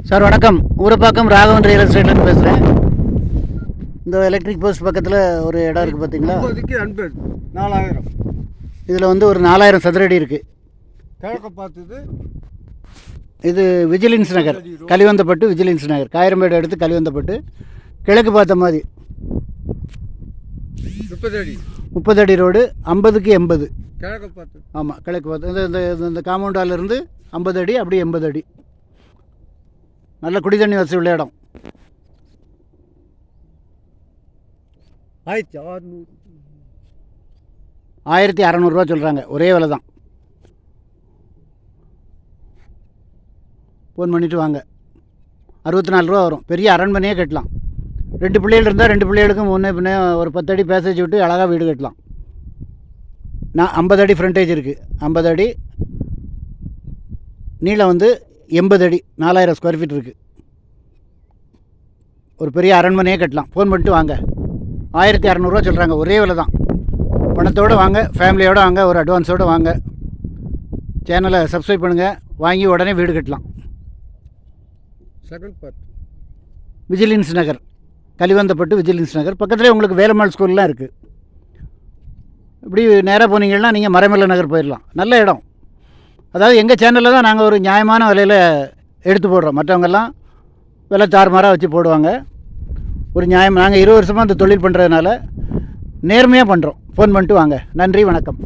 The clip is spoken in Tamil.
சார் வணக்கம். ஊரப்பாக்கம் ராகவன் ரியல் எஸ்டேட்லேருந்து பேசுகிறேன். இந்த எலக்ட்ரிக் போஸ்ட் பக்கத்தில் ஒரு இடம் இருக்குது பார்த்தீங்களா? 4000. இதில் வந்து ஒரு 4000 சதுரடி இருக்குது. கிழக்க பார்த்தது இது விஜிலன்ஸ் நகர், கலிவந்தப்பட்டு விஜிலன்ஸ் நகர், காயிரம்பேடு எடுத்து கலிவந்தப்பட்டு கிழக்கு பார்த்த மாதிரி 30 அடி 30 அடி ரோடு, 50க்கு 80. கிழக்க பார்த்து. ஆமாம், கிழக்கு பார்த்து இந்த இந்த காம்பவுண்டாலேருந்து 50 அடி, அப்படி 80 அடி. நல்ல குடி தண்ணி வசதி உள்ள இடம். 1600 சொல்கிறாங்க. ஒரே விலை தான். ஃபோன் பண்ணிவிட்டு வாங்க. 64 ரூபா வரும். பெரிய அரண்மனையே கட்டலாம். 2 பிள்ளைகள் இருந்தால் 2 பிள்ளைகளுக்கும் முன்னே பின்னே ஒரு 10 அடி பேசேஜ் விட்டு அழகாக வீடு கட்டலாம். 50 அடி ஃப்ரண்டேஜ் இருக்குது. 50 அடி நீளம் வந்து 80 அடி, 4000 ஸ்கொயர் ஃபீட் இருக்குது. ஒரு பெரிய அரண்மனையே கட்டலாம். ஃபோன் பண்ணிட்டு வாங்க. 1600 சொல்கிறாங்க. ஒரே விலை தான். பணத்தோடு வாங்க, ஃபேமிலியோடு வாங்க, ஒரு அட்வான்ஸோடு வாங்க. சேனலை சப்ஸ்கிரைப் பண்ணுங்கள். வாங்கி உடனே வீடு கட்டலாம். செகண்ட் பார்ட் விஜிலன்ஸ் நகர், கலிவந்தப்பட்டு விஜிலன்ஸ் நகர் பக்கத்துலேயே உங்களுக்கு வேலம்மாள் ஸ்கூல்லாம் இருக்குது. இப்படி நேராக போனீங்கன்னா நீங்கள் மறைமலை நகர் போயிடலாம். நல்ல இடம். அதாவது எங்கள் சேனலில் தான் நாங்கள் ஒரு நியாயமான விலையில் எடுத்து போடுறோம். மற்றவங்கெல்லாம் விலை தாறுமாறாக வச்சு போடுவாங்க. ஒரு நியாயம். நாங்கள் 20 வருஷமாக அந்த தொழில் பண்ணுறதுனால நேர்மையாக பண்ணுறோம். ஃபோன் பண்ணிட்டு வாங்க. நன்றி, வணக்கம்.